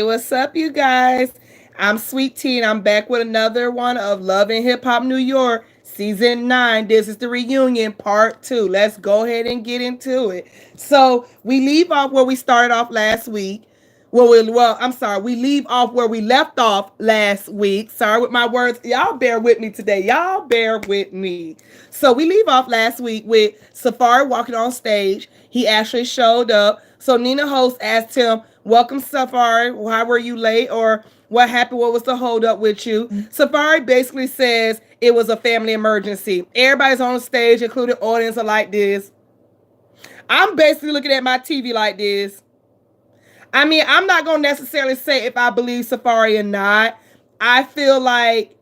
What's up, you guys? I'm Sweet Tea, and I'm back with another one of Love and Hip Hop New York, Season 9. This is the reunion, Part 2. Let's go ahead and get into it. So, we leave off where we started off last week. I'm sorry, we leave off where we left off last week. Sorry with my words. Y'all bear with me today. Y'all bear with me. So, we leave off last week with Safari walking on stage. He actually showed up. So, Nina Host asked him, "Welcome, Safari. Why were you late?" Or "What happened? What was the hold up with you?" Safari basically says it was a family emergency. Everybody's on stage, including audience, are like this. I'm basically looking at my TV like this. I mean, I'm not going to necessarily say if I believe Safari or not. I feel like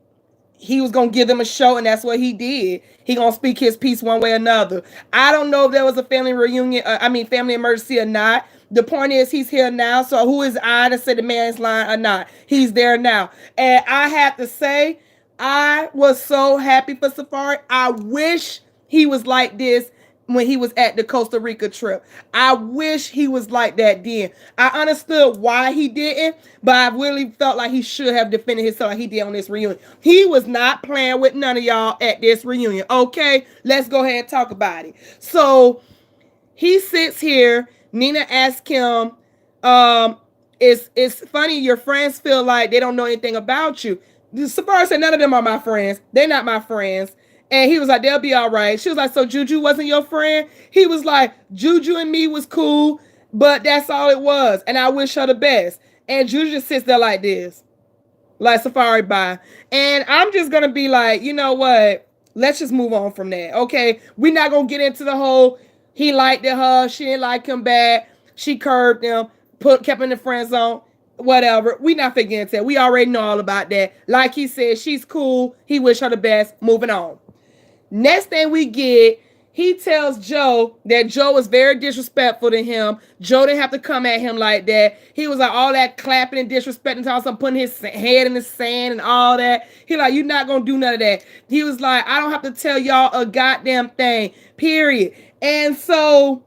he was going to give them a show, and that's what he did. He going to speak his piece one way or another. I don't know if there was a family reunion, family emergency or not. The point is, he's here now. So who is I to say the man's lying or not? He's there now. And I have to say, I was so happy for Safari. I wish he was like this when he was at the Costa Rica trip. I wish he was like that then. I understood why he didn't, but I really felt like he should have defended himself like he did on this reunion. He was not playing with none of y'all at this reunion. Okay, let's go ahead and talk about it. So he sits here. Nina asks him, it's funny your friends feel like they don't know anything about you. Safari said none of them are my friends. They're not my friends. And he was like, they'll be all right. She was like, so Juju wasn't your friend? He was like, Juju and me was cool, but that's all it was. And I wish her the best. And Juju just sits there like this. Like Safari bye. And I'm just gonna be like, you know what? Let's just move on from that. Okay. We're not gonna get into the whole he liked her, she didn't like him back, she curved him, kept him in the friend zone. Whatever. We not figuring into that. We already know all about that. Like he said, she's cool. He wish her the best. Moving on. Next thing we get, he tells Joe that Joe was very disrespectful to him. Joe didn't have to come at him like that. He was like all that clapping and disrespecting, talking, putting his head in the sand and all that. He like, you're not going to do none of that. He was like, I don't have to tell y'all a goddamn thing, period. And so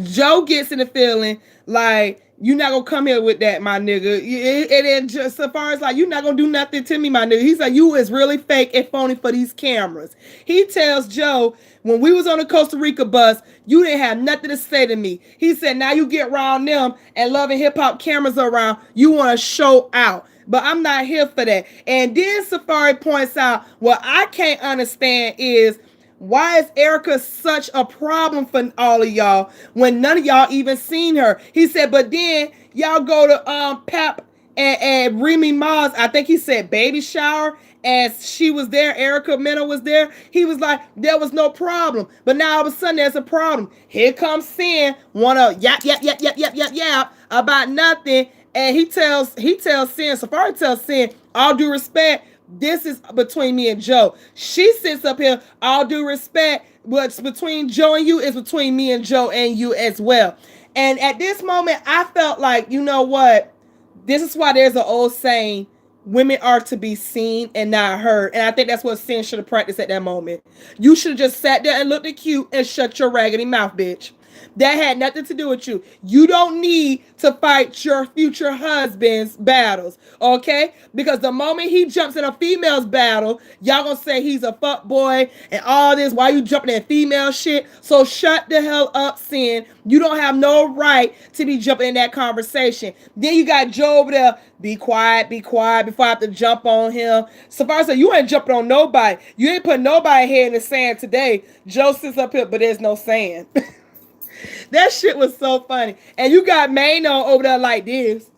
Joe gets in the feeling like, you're not gonna come here with that, my nigga. And then just so far as like, you're not gonna do nothing to me, my nigga. He's like, you is really fake and phony for these cameras. He tells Joe, when we was on the Costa Rica bus, you didn't have nothing to say to me. He said, now you get around them and Love and Hip Hop cameras around, you want to show out. But I'm not here for that. And then Safari points out, what I can't understand is, why is Erica such a problem for all of y'all when none of y'all even seen her? He said, but then y'all go to Pap and Remy Ma's, I think he said baby shower, as she was there, Erica Mena was there. He was like, there was no problem. But now all of a sudden there's a problem. Here comes Sin, wanna yap about nothing. And he tells Sin, Safari tells Sin, all due respect, this is between me and Joe. She sits up here, all due respect, what's between Joe and you is between me and Joe and you as well. And at this moment, I felt like, you know what? This is why there's an old saying, women are to be seen and not heard. And I think that's what Sin should have practiced at that moment. You should have just sat there and looked at cute and shut your raggedy mouth, bitch. That had nothing to do with you. You don't need to fight your future husband's battles, okay? Because the moment he jumps in a female's battle, y'all gonna say he's a fuck boy and all this. Why you jumping in female shit? So shut the hell up, Sin. You don't have no right to be jumping in that conversation. Then you got Joe over there. Be quiet before I have to jump on him. Safari said, you ain't jumping on nobody. You ain't putting nobody here in the sand today. Joe sits up here, but there's no sand. That shit was so funny. And you got Mano over there like this.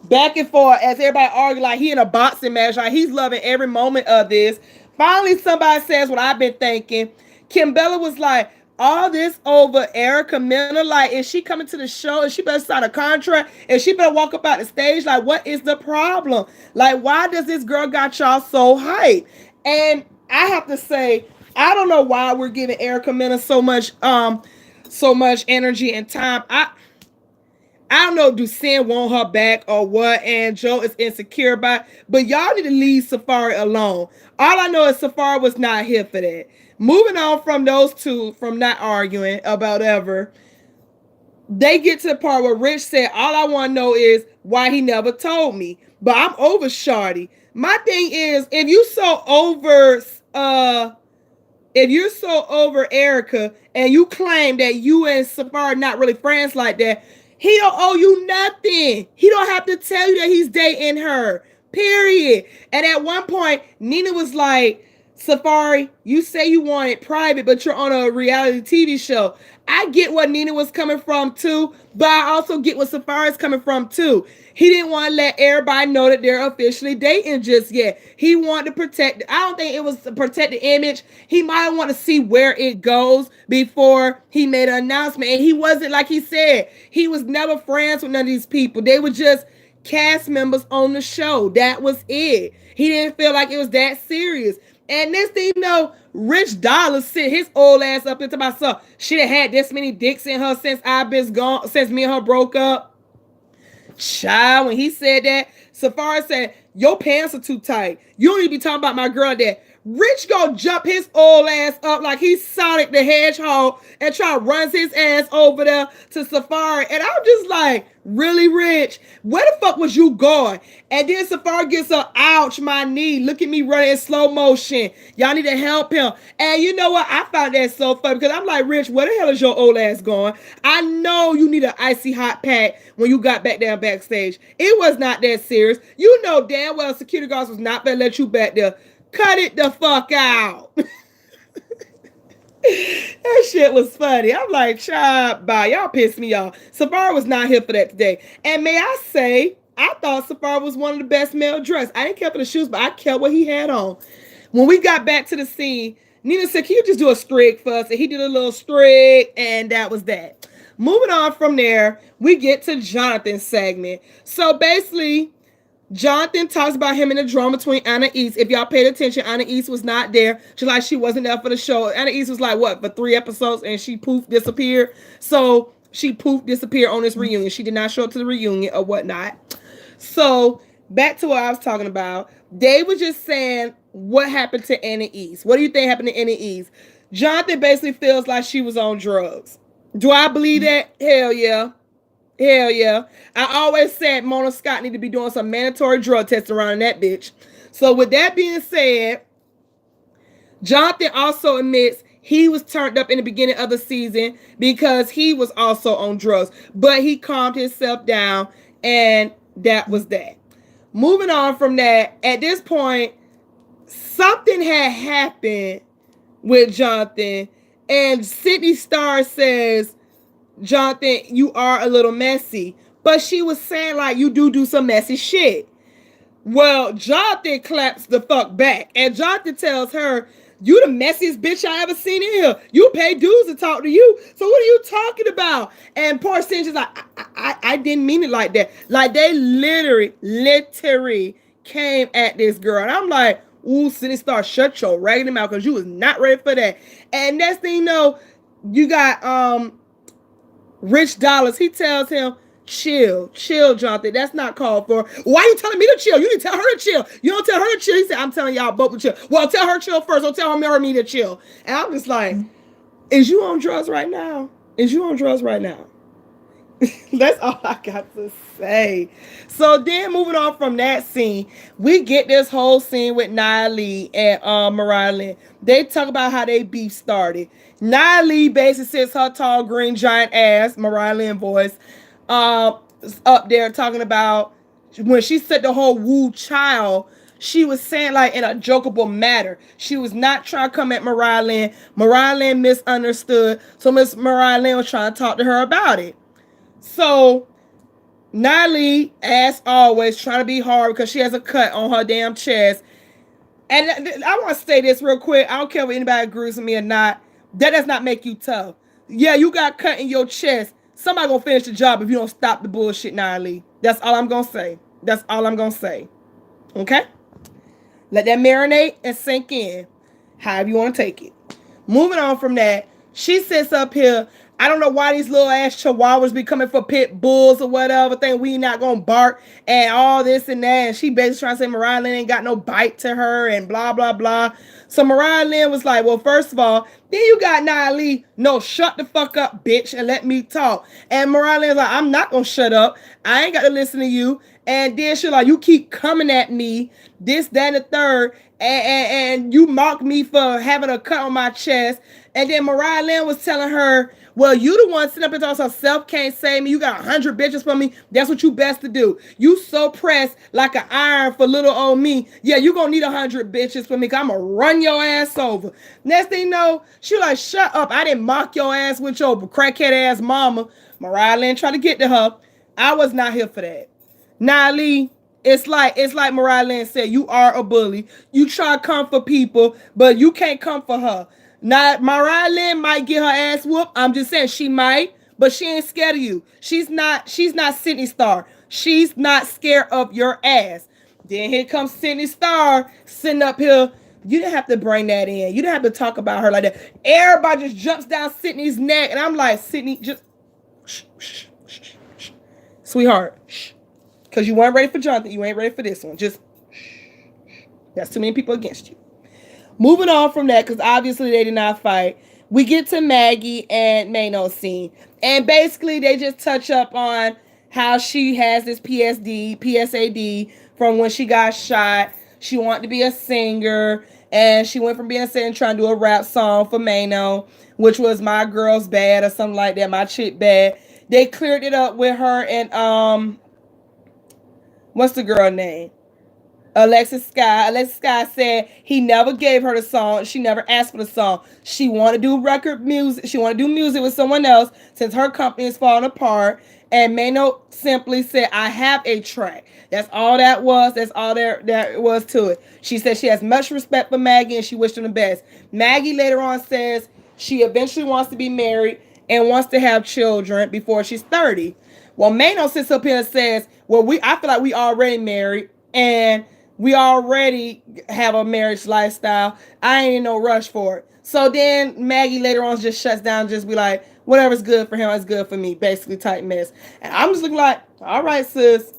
Back and forth as everybody argue like he in a boxing match. Like he's loving every moment of this. Finally, somebody says what I've been thinking. Kimbella was like, all this over Erica Mena. Like, is she coming to the show? Is she better sign a contract? Is she better walk up out the stage? Like, what is the problem? Like, why does this girl got y'all so hyped? And I have to say, I don't know why we're giving Erica Mena so much energy and time. I don't know, do Sin want her back or what, and Joe is insecure about it, but y'all need to leave Safari alone. All I know is Safari was not here for that. Moving on from those two, from not arguing about ever, they get to the part where Rich said, all I want to know is why he never told me. But I'm over Shawty. My thing is, if you're so over Erica and you claim that you and Safari are not really friends like that, he don't owe you nothing. He don't have to tell you that he's dating her. Period. And at one point, Nina was like, Safari, you say you want it private, but you're on a reality TV show. I get what Nina was coming from too, but I also get what Safari's coming from too. He didn't want to let everybody know that they're officially dating just yet. He wanted to protect, I don't think it was to protect the image. He might want to see where it goes before he made an announcement. And he wasn't, like he said, he was never friends with none of these people. They were just cast members on the show. That was it. He didn't feel like it was that serious. And next thing you know, Rich Dollar sit his old ass up into myself. She done had this many dicks in her since I've been gone, since me and her broke up. Child, when he said that, Safari said, your pants are too tight. You don't need to be talking about my girl like that. Rich gonna jump his old ass up like he's Sonic the Hedgehog and try to run his ass over there to Safari. And I'm just like, really, Rich? Where the fuck was you going? And then Safari gets a ouch, my knee. Look at me running in slow motion. Y'all need to help him. And you know what? I found that so funny because I'm like, Rich, where the hell is your old ass going? I know you need an icy hot pack when you got back down backstage. It was not that serious. You know damn well security guards was not gonna let you back there. Cut it the fuck out. That shit was funny. I'm like, child, bye. Y'all pissed me off. Safari was not here for that today. And may I say, I thought Safari was one of the best male dressed. I didn't care for the shoes, but I cared what he had on. When we got back to the scene, Nina said, can you just do a strig for us? And he did a little strig, and that was that. Moving on from there, we get to Jonathan's segment. So basically, Jonathan talks about him in the drama between Anna East. If y'all paid attention, Anna East was not there. Just like she wasn't there for the show. Anna East was like, what, for 3 episodes, and she poof disappeared. So she poof disappeared on this reunion. She did not show up to the reunion or whatnot. So back to what I was talking about. They were just saying what happened to Anna East. What do you think happened to Anna East? Jonathan basically feels like she was on drugs. Do I believe that? Hell yeah. Hell yeah. I always said Mona Scott need to be doing some mandatory drug tests around that bitch. So with that being said, Jonathan also admits he was turned up in the beginning of the season because he was also on drugs. But he calmed himself down, and that was that. Moving on from that, at this point, something had happened with Jonathan, and Sydney Starr says, Jonathan, you are a little messy. But she was saying like you do some messy shit. Well, Jonathan claps the fuck back. And Jonathan tells her, you the messiest bitch I ever seen in here. You pay dues to talk to you. So what are you talking about? And poor Cindy's like, I didn't mean it like that. Like they literally came at this girl. And I'm like, ooh, Cindy Star, shut your raggedy mouth because you was not ready for that. And next thing you know, you got Rich Dollars. He tells him, chill, Jonathan. That's not called for. Why are you telling me to chill? You need to tell her to chill. You don't tell her to chill. He said, I'm telling y'all both to chill. Well, tell her chill first. Don't tell her me to chill. And I'm just like, is you on drugs right now? Is you on drugs right now? That's all I got to say. So then moving on from that scene, we get this whole scene with Nia Lee and Mariah Lynn. They talk about how they beef started. Nia Lee basically sits her tall green giant ass, Mariah Lynn voice, up there talking about when she said the whole woo child, she was saying like in a jokeable manner. She was not trying to come at Mariah Lynn. Mariah Lynn misunderstood. So Miss Mariah Lynn was trying to talk to her about it. So Nia Lee, as always, trying to be hard because she has a cut on her damn chest. And I want to say this real quick. I don't care if anybody agrees with me or not. That does not make you tough. Yeah, you got cut in your chest. Somebody gonna finish the job if you don't stop the bullshit, Nia Lee. That's all I'm gonna say. That's all I'm gonna say. Okay? Let that marinate and sink in. However you want to take it. Moving on from that, she sits up here. I don't know why these little ass chihuahuas be coming for pit bulls or whatever. Think we not gonna bark and all this and that. And she basically trying to say Mariah Lynn ain't got no bite to her and blah, blah, blah. So Mariah Lynn was like, well, first of all, then you got Nia Lee. No, shut the fuck up, bitch, and let me talk. And Mariah Lynn was like, I'm not gonna shut up. I ain't got to listen to you. And then she like, you keep coming at me, this, that, and the third, and you mock me for having a cut on my chest. And then Mariah Lynn was telling her, well, you the one sitting up and talking herself can't save me. You got 100 bitches for me. That's what you best to do. You so pressed like an iron for little old me. Yeah, you gonna need 100 bitches for me, because I'm gonna run your ass over. Next thing you know, she like, shut up. I didn't mock your ass with your crackhead ass mama. Mariah Lynn tried to get to her. I was not here for that. Nia Lee, it's like Mariah Lynn said, you are a bully. You try to come for people, but you can't come for her. Now, Mariah Lynn might get her ass whooped. I'm just saying she might, but she ain't scared of you. She's not Sydney Star. She's not scared of your ass. Then here comes Sydney Star sitting up here. You didn't have to bring that in. You didn't have to talk about her like that. Everybody just jumps down Sydney's neck, and I'm like, Sydney, just shh, shh, shh, shh. Sweetheart, shh. Because you weren't ready for Jonathan. You ain't ready for this one. Just shh. That's too many people against you. Moving on from that, because obviously they did not fight, we get to Maggie and Maino's scene. And basically they just touch up on how she has this PSAD from when she got shot. She wanted to be a singer, and she went from being a singer trying to do a rap song for Maino, which was My Girl's Bad or something like that, My Chick Bad. They cleared it up with her and what's the girl name? Alexis Sky. Alexis Sky said he never gave her the song. She never asked for the song. She wanted to do record music. She wanted to do music with someone else since her company is falling apart. And Maino simply said, I have a track. That's all that was. That's all there was to it. She said she has much respect for Maggie and she wished him the best. Maggie later on says she eventually wants to be married and wants to have children before she's 30. Well, Maino sits up here and says, well, I feel like we already married and we already have a marriage lifestyle. I ain't in no rush for it. So then Maggie later on just shuts down, just be like, whatever's good for him is good for me, basically type mess. And I'm just looking like, all right, sis,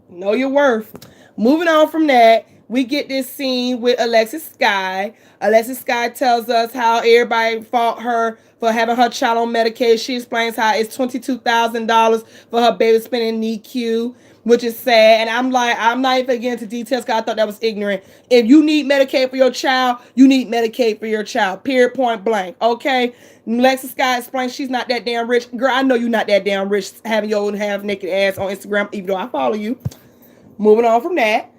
know your worth. Moving on from that, we get this scene with Alexis Sky. Alexis Sky tells us how everybody fought her for having her child on Medicaid. She explains how it's $22,000 for her baby spending NICU, which is sad. And I'm like, I'm not even getting into details because I thought that was ignorant. If you need Medicaid for your child, you need Medicaid for your child. Period, point blank. Okay? Alexis Sky explains she's not that damn rich. Girl, I know you're not that damn rich having your own half-naked ass on Instagram, even though I follow you. Moving on from that.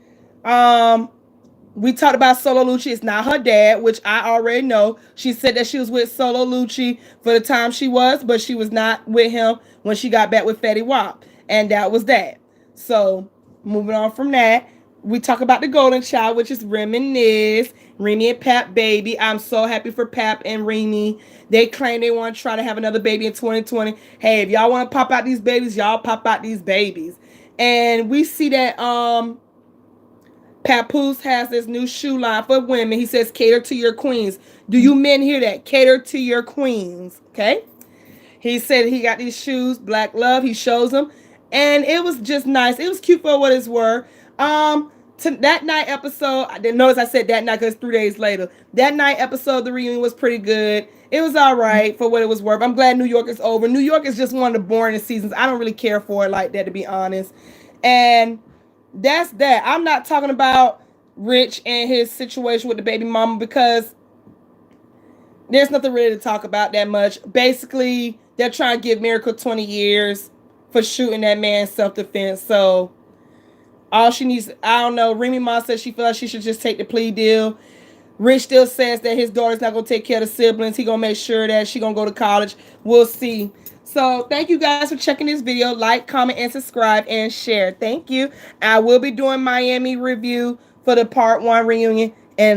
We talked about Solo Lucci. It's not her dad, which I already know. She said that she was with Solo Lucci for the time she was, but she was not with him when she got back with Fetty Wap. And that was that. So, moving on from that, we talk about the golden child, which is Reminisce, Remy and Pap baby. I'm so happy for Pap and Remy. They claim they want to try to have another baby in 2020. Hey, if y'all want to pop out these babies, y'all pop out these babies. And we see that Papoose has this new shoe line for women. He says, cater to your queens. Do you men hear that? Cater to your queens. Okay? He said he got these shoes, Black Love. He shows them. And it was just nice. It was cute for what it's worth. To that night episode, I didn't notice I said that night because 3 days later. That night episode, the reunion was pretty good. It was all right for what it was worth. I'm glad New York is over. New York is just one of the boring seasons. I don't really care for it like that, to be honest. And that's that. I'm not talking about Rich and his situation with the baby mama because there's nothing really to talk about that much. Basically, they're trying to give Miracle 20 years for shooting that man in self-defense. So all she needs, I don't know. Remy Ma says she feels like she should just take the plea deal. Rich still says that his daughter's not going to take care of the siblings. He going to make sure that she going to go to college. We'll see. So thank you guys for checking this video. Like, comment, and subscribe, and share. Thank you. I will be doing Miami review for the part 1 reunion. And